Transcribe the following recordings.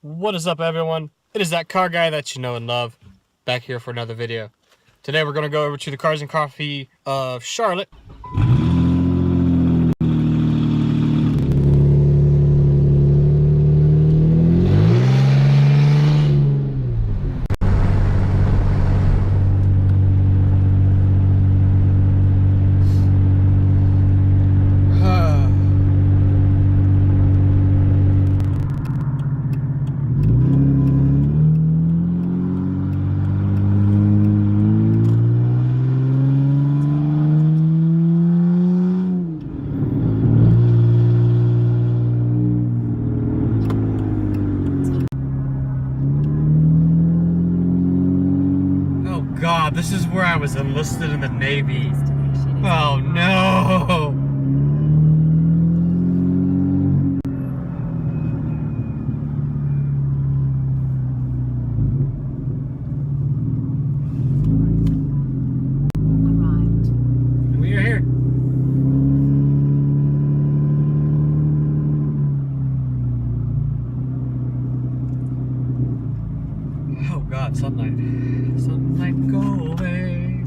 What is up, everyone? It is that car guy that you know and love, back here for another video. Today we're going to go over to the Cars and Coffee of Charlotte. God, this is where I was enlisted in the Navy. Oh no! We are here. Oh God, sunlight. Sunlight, go away.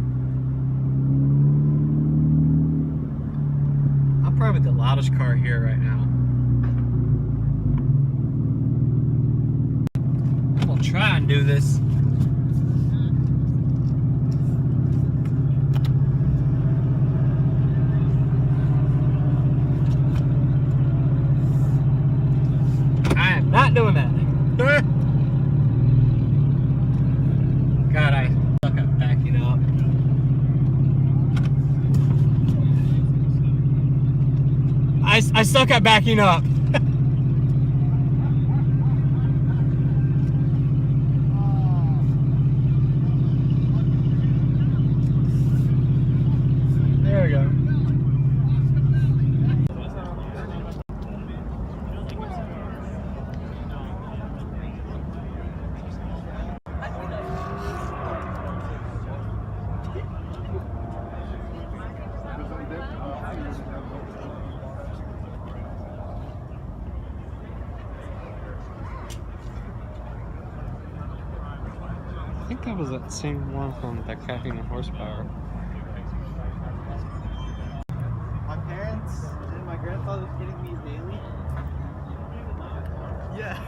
I'm probably the loudest car here right now. I'll try and do this. I am not doing that. God, I suck at backing up. I suck at backing up. There we go. I think that was that same one from that Caffeine and Horsepower. My parents and my grandfather was getting these daily. Yeah.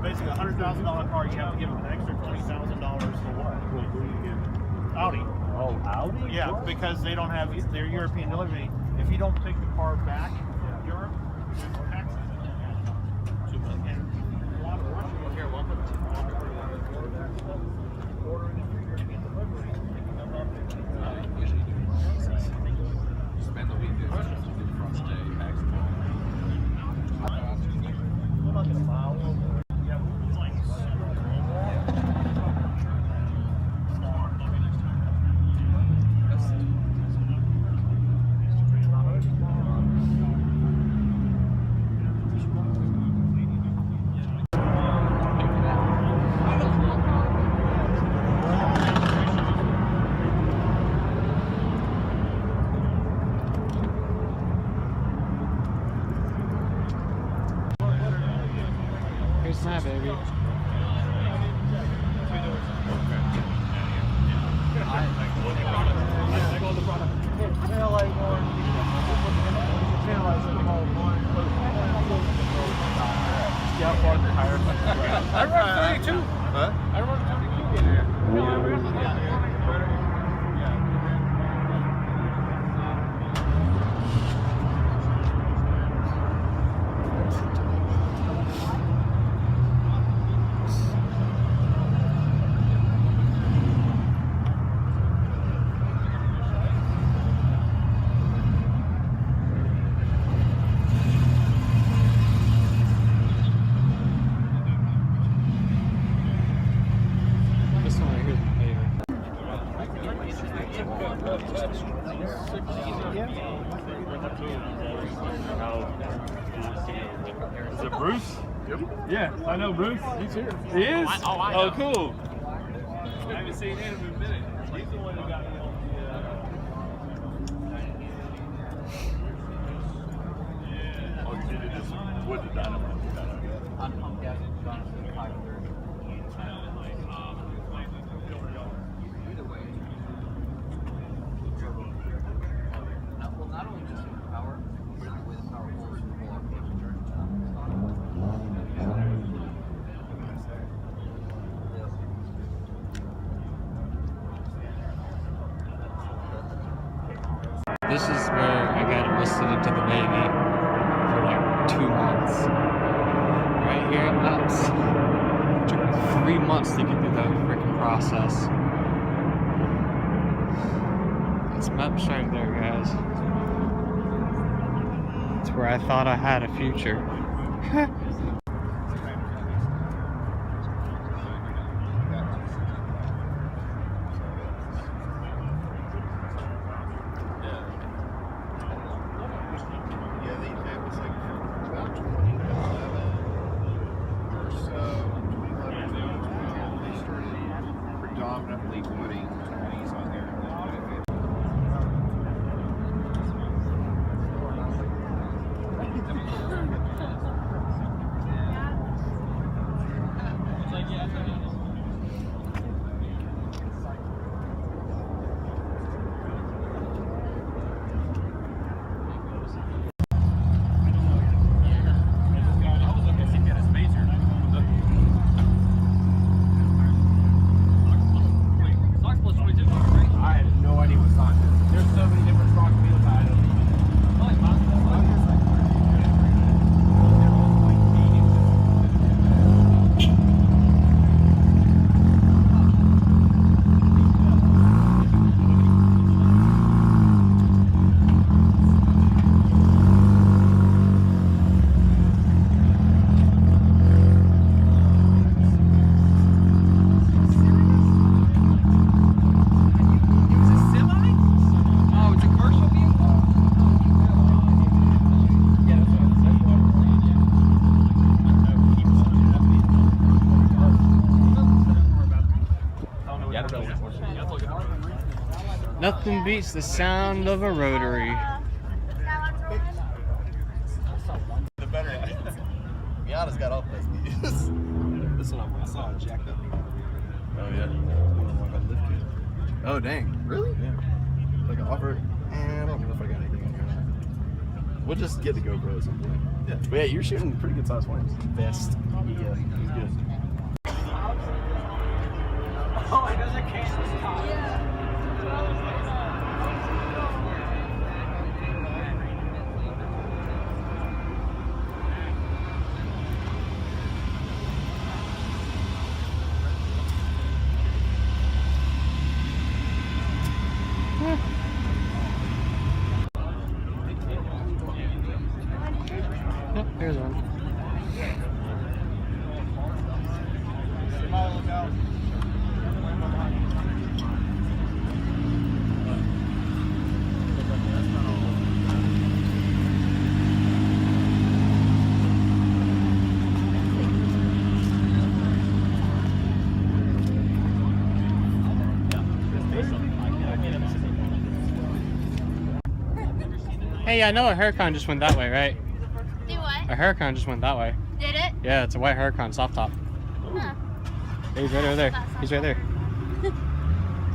Basically, a $100,000 car, you have to give them an extra $20,000 for what? Audi. Oh, Audi? Yeah, because they don't have their European delivery. If you don't take the car back to Europe, there's taxes. And a lot of Russian here, welcome. Ordering it for European delivery. Usually do. Spend the weekend. Front stay, tax. We're not going to allow over. Here's my baby. I run 32. Huh? I run 32. This one right here is my favorite. Yeah, I know Bruce. He's here. He is? I know. Cool. I haven't seen him in a minute. He's the one who got me on the... Oh, you did it just with the dynamite. I'm pumped gas and Jonathan 530. Either way. Well, not only just in power, but in the way the power holds and pull off the charge. This is where I got enlisted into the Navy for like 2 months. Right here at Maps. It took me 3 months to get through that freaking process. That's Maps right there, guys. It's where I thought I had a future. Predominantly putting 20s on there. Nothing beats the sound of a rotary. The better. Miata's got all place these. This one I saw jacked up. Oh, yeah. Oh, dang. Really? Yeah. Like an offer. I don't know if I got anything on here. We'll just get the GoPro at some point. Yeah. But yeah, you're shooting pretty good sized flames. Best. Yeah, he's good. Oh, it doesn't count. Yeah. Yep, here's one. Hey, I know a Huracan just went that way, right? Do what? A Huracan just went that way. Did it? Yeah, it's a white Huracan, soft top. Huh. Hey, he's right over there. He's right there.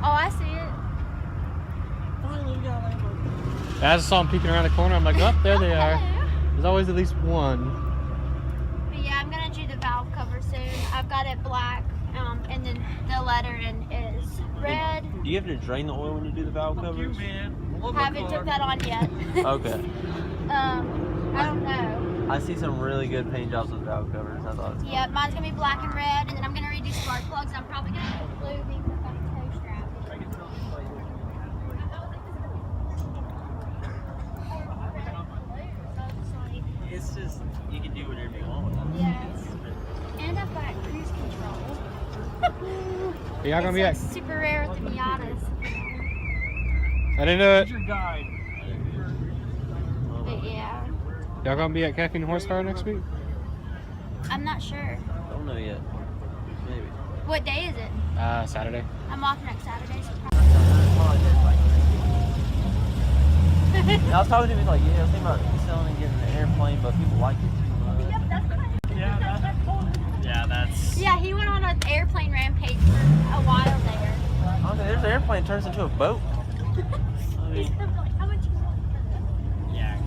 Oh, I see it. I just saw him peeking around the corner. I'm like, oh, there they are. There's always at least one. But yeah, I'm gonna do the valve cover soon. I've got it black, and then the lettering is red. Do you have to drain the oil when you do the valve covers? Haven't took that on yet. Okay. I don't know. I see some really good paint jobs with valve covers. I thought. Yeah, mine's gonna be black and red, and then I'm gonna redo spark plugs. I'm probably gonna do blue because I've got a toe strap. It's just you can do whatever you want with it. Yes. And I've got cruise control. Y'all gonna be at? It's super rare with the Miatas. I didn't know it. Your guide. But yeah. Y'all gonna be at Caffeine Horsepower next week? I'm not sure. Don't know yet. Maybe. What day is it? Saturday. I'm off next Saturday. So I was talking to him like, yeah, I was thinking about selling and getting an airplane, but people like it too much. yep, that's fine. Yeah, that's. Yeah, he went on an airplane rampage for a while there. Okay, there's an airplane turns into a boat. I He's mean, gonna be like, how much you want? yeah,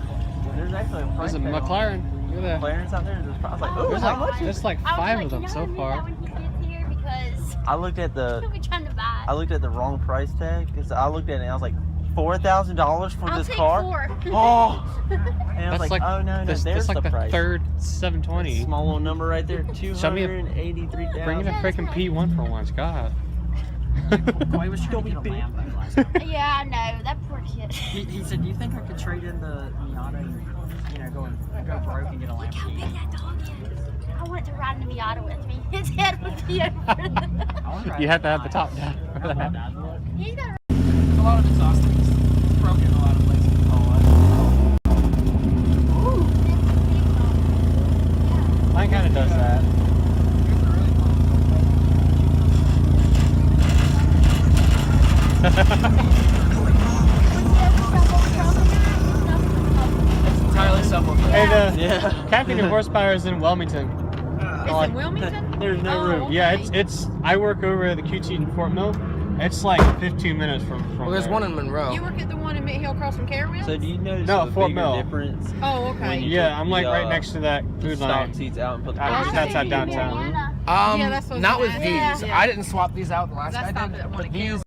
there's actually a price There's a tag on McLaren. Look at that. McLaren's out there. I was like, Oh, ooh, There's how like much? there's like I was 5 like, of them you know, so I need far. that when he gets here because I looked at the he'll be trying to buy. I looked at the wrong price tag because I looked at it and I was like, $4,000 for I'll this take car. 4. Oh, and I was That's like, oh no, that's there's like the the price. third 720. Small little number right there, Show me a- $283,000. Bring in a freaking P1 for once, God. Why was trying to get a Lambo last time? Yeah, I know. That poor kid. He said, "Do you think I could trade in the Miata and go broke and get a Look how big Lamborghini?" that dog is. I want it to ride in the Miata with me. His head would be over the... I wanna ride You have to have the mine. top down for How will that. Dad look? He's got There's a lot of exhaust things. It's broken in a lot of places. Mine kind of does that. Here's a really cool. It's entirely subwoofer. Hey, the Yeah. Caffeine and Horsepower is in Wilmington. It's in Wilmington? There's no Oh, room. Yeah, okay. it's. I work over at the QT in Fort Mill. It's like 15 minutes from Well, there's there. one in Monroe. You work at the one in Mid Hill across from Carowinds? So do you notice No, a Fort bigger Mill. difference? Oh, when okay. you Yeah, took I'm like the, right next to that food stock line. seats out and put the I was cars just in? outside downtown. Yeah, that's what I was Not with gonna these. ask. Yeah. I didn't swap these out the last That's guy not did. the one But at these,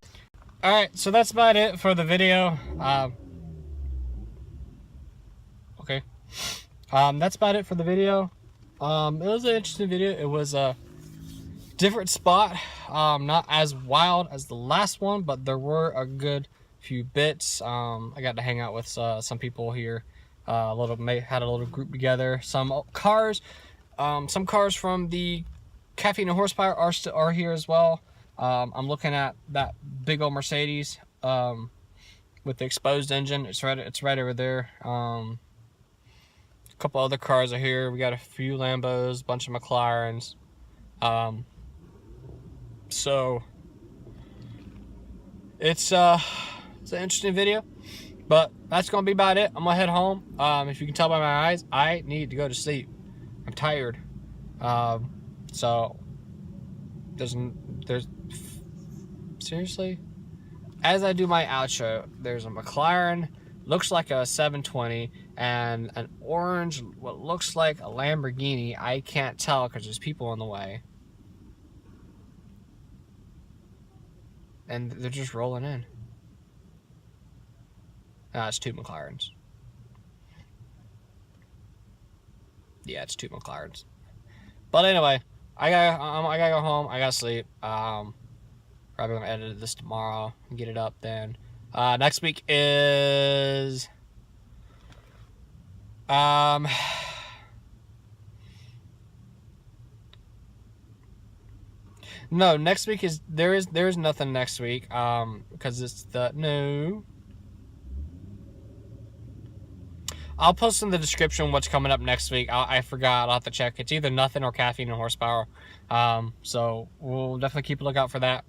All right, so that's about it for the video. Okay. That's about it for the video. It was an interesting video. It was a different spot. Not as wild as the last one, but there were a good few bits. I got to hang out with some people here. Had a little group together. Some cars from the Caffeine and Horsepower are here as well. I'm looking at that big old Mercedes with the exposed engine. It's right over there. A couple other cars are here. We got a few Lambos, a bunch of McLarens. So it's an interesting video, but that's gonna be about it. I'm gonna head home. If you can tell by my eyes, I need to go to sleep. I'm tired. So there's seriously, as I do my outro, there's a McLaren, looks like a 720, and an orange, what looks like a Lamborghini. I can't tell because there's people in the way. And they're just rolling in. It's 2 McLarens. Yeah, it's 2 McLarens. But anyway, I gotta go home. I gotta sleep. Probably gonna edit this tomorrow and get it up then. Next week is no, next week is there is nothing next week because it's the no. I'll post in the description what's coming up next week. I forgot. I'll have to check. It's either nothing or Caffeine and Horsepower. So we'll definitely keep a lookout for that.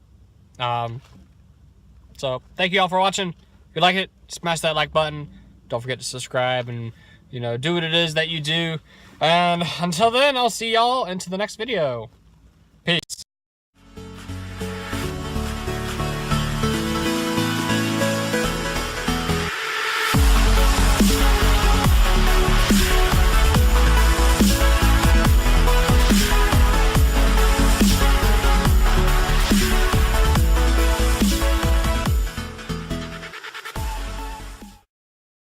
So thank you all for watching. If you like it, smash that like button. Don't forget to subscribe and, do what it is that you do. And until then, I'll see y'all into the next video. Peace.